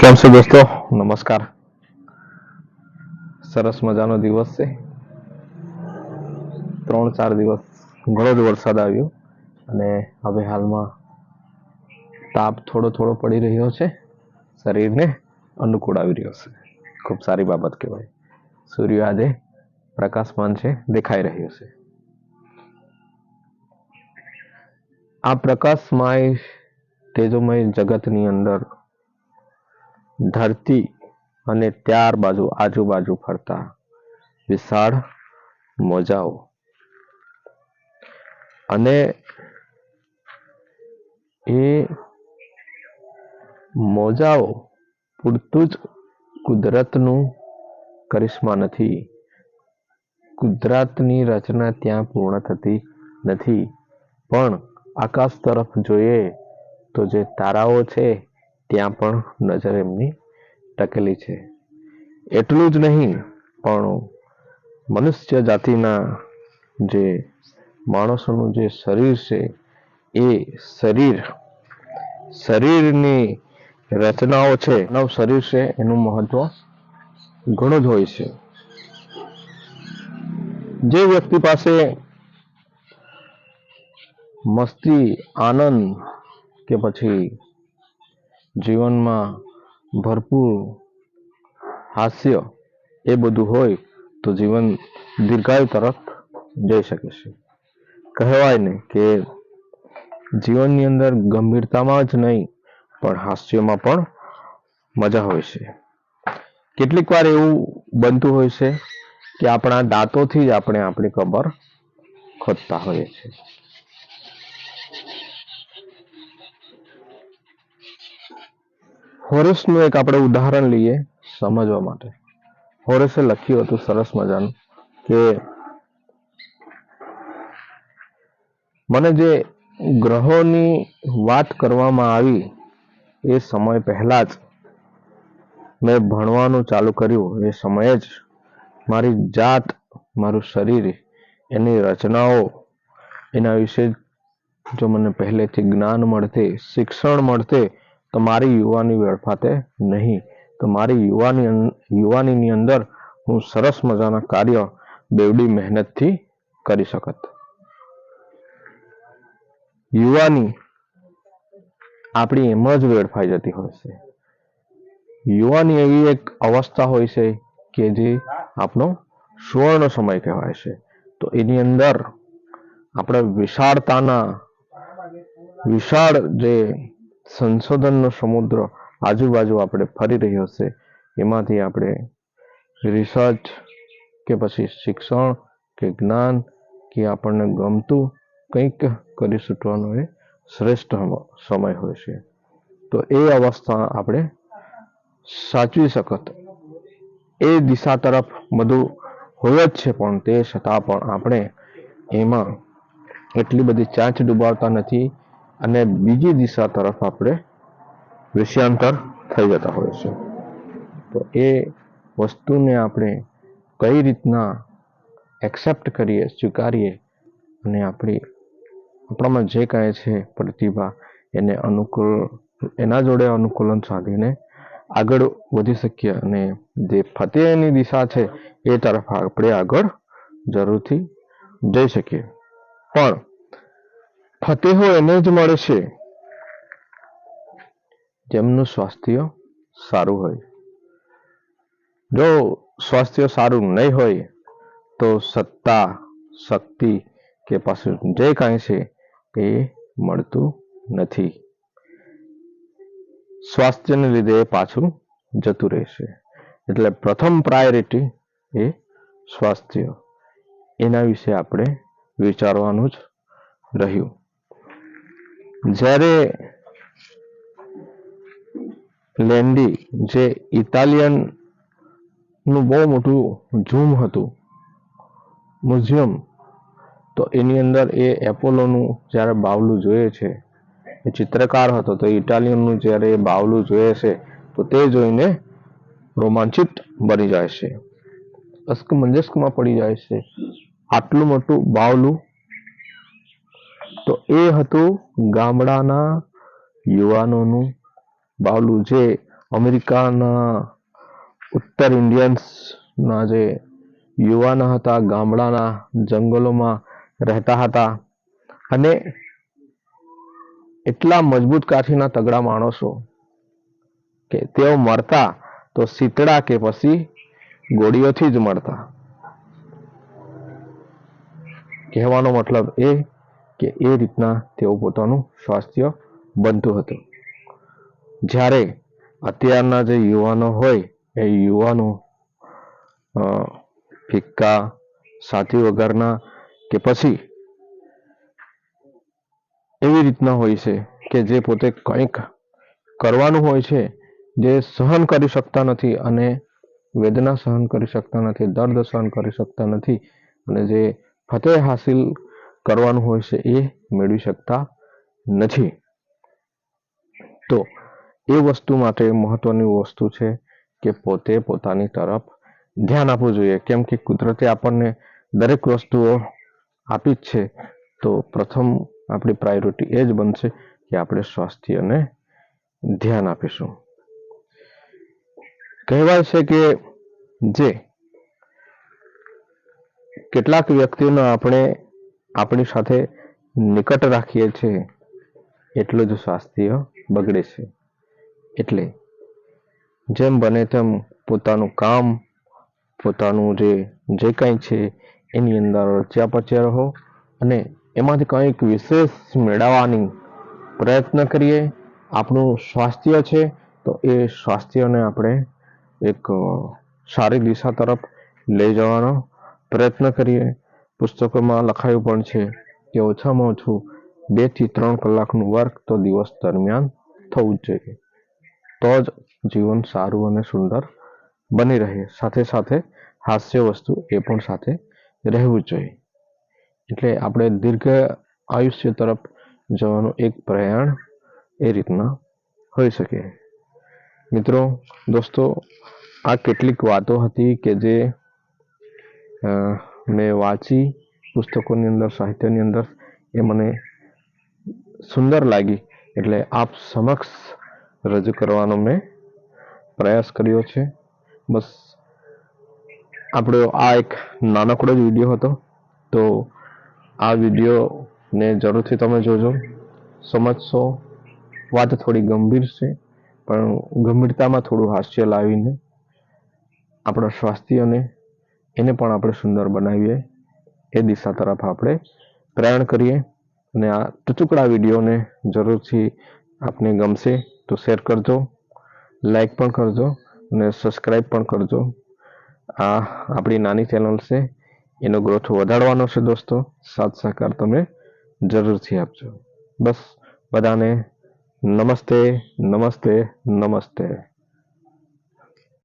કેમ છો દોસ્તો? નમસ્કાર. સરસ મજાનો દિવસ છે. 3-4 દિવસ ઘણો જ વરસાદ આવ્યો અને હવે હાલમાં તાપ થોડો થોડો પડી રહ્યો છે. શરીરને અનુકૂળ આવી રહ્યો છે. ખૂબ સારી બાબત કહેવાય. સૂર્ય આજે પ્રકાશમાન છે, દેખાઈ રહ્યો છે. આ પ્રકાશમય તેજોમય જગતની અંદર ધરતી અને ત્યારબાજુ આજુબાજુ ફરતા વિશાળ મોજાઓ અને એ મોજાઓ પૂરતું જ કુદરતનું કરિશ્મા નથી. કુદરતની રચના ત્યાં પૂર્ણ થતી નથી, પણ આકાશ તરફ જોઈએ તો જે તારાઓ છે ત્યાં પણ નજર એમની ટકેલી છે. એટલું જ નહીં, પણ મનુષ્ય જાતિના જે માણસોનું જે શરીર છે એ શરીરની રચનાઓ છે, માનવ શરીર છે એનું મહત્વ ઘણું જ હોય છે. જે વ્યક્તિ પાસે મસ્તી, આનંદ કે પછી જીવનમાં ભરપૂર હાસ્ય એ બધું હોય તો જીવન દીર્ઘાયુ તરફ જઈ શકે છે. કહેવાય ને કે જીવનની અંદર ગંભીરતામાં જ નહીં પણ હાસ્યમાં પણ મજા હોય છે. કેટલીક વાર એવું બનતું હોય છે કે આપણા દાંતોથી જ આપણે આપણી કબર ખોદતા હોઈએ છીએ. હોરેસનું એક આપણે ઉદાહરણ લઈએ સમજવા માટે. હોરેસે લખ્યું હતું સરસ મજાનું કે મને જે ગ્રહોની વાત કરવામાં આવી એ સમય પહેલા જ મેં ભણવાનું ચાલુ કર્યું. એ સમયે જ મારી જાત, મારું શરીર, એની રચનાઓ, એના વિશે જો મને પહેલેથી જ્ઞાન મળતે, શિક્ષણ મળતે તો મારી યુવાની વેડફાતે નહીં. તો મારી યુવાનીની અંદર હું સરસ મજાના કાર્ય બેવડી મહેનતથી કરી શકત. યુવાની આપણી એમ જ વેડફાઈ જતી હોય છે. યુવાની એવી એક અવસ્થા હોય છે કે જે આપણો સુવર્ણ સમય કહેવાય છે. તો એની અંદર આપણે વિશાળ જે સંશોધનનો સમુદ્ર આજુબાજુ આપણે ફરી રહ્યો છે, એમાંથી આપણે રિસર્ચ કે પછી શિક્ષણ કે જ્ઞાન કે આપણને ગમતું કંઈક કરી છૂટવાનો એ શ્રેષ્ઠ સમય હોય છે. તો એ અવસ્થા આપણે સાચવી શકત એ દિશા તરફ બધું હોય જ છે, પણ તે છતાં પણ આપણે એમાં એટલી બધી ચાંચ ડુબાવતા નથી અને બીજી દિશા તરફ આપણે વિષયાંતર થઈ જતા હોય છે. તો એ વસ્તુને આપણે કઈ રીતના એક્સેપ્ટ કરીએ, સ્વીકારીએ અને આપણામાં જે કાંઈ છે પ્રતિભા એને એના જોડે અનુકૂલન સાધીને આગળ વધી શકીએ અને જે ફતેહની દિશા છે એ તરફ આપણે આગળ જરૂરથી જઈ શકીએ. પણ ફતેહો એને જ મળે છે જેમનું સ્વાસ્થ્ય સારું હોય. જો સ્વાસ્થ્ય સારું નહીં હોય તો સત્તા, શક્તિ કે પાછું જે કાંઈ છે એ મળતું નથી. સ્વાસ્થ્યને લીધે એ પાછું જતું રહેશે. એટલે પ્રથમ પ્રાયોરિટી એ સ્વાસ્થ્ય. એના વિશે આપણે વિચારવાનું જ રહ્યું. જ્યારે લેન્ડી જે ઇટાલિયન નું બહુ મોટું ઝૂમ હતું, મ્યુઝિયમ, તો એની અંદર એ એપોલોનું જ્યારે બાવલું જોઈએ છે, એ ચિત્રકાર હતો તો ઇટાલિયનનું જ્યારે એ બાવલું જોઈએ છે તો તે જોઈને રોમાંચિત બની જાય છે, અસ્કમંજસ્કમાં પડી જાય છે. આટલું મોટું બાવલું તો એ હતું ગામડાના યુવાનોનું બાવલું, જે અમેરિકાના ઉત્તર ઇન્ડિયન્સના જે યુવાનો હતા, ગામડાના જંગલોમાં રહેતા હતા અને એટલા મજબૂત કાઠીના તગડા માણસો કે તેઓ મરતા તો શીતળા કે પછી ગોળીઓથી જ મળતા. કહેવાનો મતલબ એ કે એ રીતના તેઓ પોતાનું સ્વાસ્થ્ય બનતું હતું. જ્યારે અત્યારના જે યુવાનો હોય એ યુવાનો ફિક્કા, સાથી વગરના કે પછી એવી રીતના હોય છે કે જે પોતે કંઈક કરવાનું હોય છે, જે સહન કરી શકતા નથી અને વેદના સહન કરી શકતા નથી, દર્દ સહન કરી શકતા નથી અને જે ફતેહ હાસિલ કરવાનું હોય છે એ મેળવી શકતા નથી. તો એ વસ્તુ માટે મહત્વની વસ્તુ છે કે પોતે પોતાની તરફ ધ્યાન આપવું જોઈએ. કેમ કે કુદરતે આપણને દરેક વસ્તુઓ આપી જ છે, તો પ્રથમ આપણી પ્રાયોરિટી એ જ બનશે કે આપણે સ્વાસ્થ્યને ધ્યાન આપીશું. કહેવાય છે કે જે કેટલાક વ્યક્તિઓને આપણે આપણી સાથે નિકટ રાખીએ છીએ એટલું જ સ્વાસ્થ્ય બગડે છે. એટલે જેમ બને તેમ પોતાનું કામ, પોતાનું જે કંઈ છે એની અંદર રચ્યા પચ્યા રહો અને એમાંથી કંઈક વિશેષ મેળવવાની પ્રયત્ન કરીએ. આપણું સ્વાસ્થ્ય છે તો એ સ્વાસ્થ્યને આપણે એક સારી દિશા તરફ લઈ જવાનો પ્રયત્ન કરીએ. પુસ્તકોમાં લખાયું પણ છે કે ઓછામાં ઓછું 2 થી 3 કલાકનું વર્ક તો દિવસ દરમિયાન થવું જ જોઈએ. તો જ જીવન સારું અને સુંદર બની રહે. સાથે સાથે હાસ્ય વસ્તુ એ પણ સાથે રહેવું જ જોઈએ. એટલે આપણે દીર્ઘ આયુષ્ય તરફ જવાનું એક પ્રયાણ એ રીતના હોઈ શકે. મિત્રો, દોસ્તો, આ કેટલીક વાતો હતી કે જે મેં વાંચી પુસ્તકોની અંદર, સાહિત્યની અંદર, એ મને સુંદર લાગી એટલે આપ સમક્ષ રજૂ કરવાનો મેં પ્રયાસ કર્યો છે. બસ આપણો આ એક નાનકડો જ વિડીયો હતો. તો આ વિડીયોને જરૂરથી તમે જોજો, સમજશો. વાત થોડી ગંભીર છે પણ ગંભીરતામાં થોડું હાસ્ય લાવીને આપણા સ્વાસ્થ્યને એને પણ આપણે સુંદર બનાવીએ એ દિશા તરફ આપણે પ્રયાણ કરીએ. અને આ ટૂચુકડા વિડીયોને જરૂરથી આપને ગમશે તો શેર કરજો, લાઈક પણ કરજો અને સબસ્ક્રાઈબ પણ કરજો. આ આપણી નાની ચેનલ છે, એનો ગ્રોથ વધારવાનો છે દોસ્તો. સાથ સહકાર તમે જરૂરથી આપજો. બસ બધાને નમસ્તે, નમસ્તે, નમસ્તે.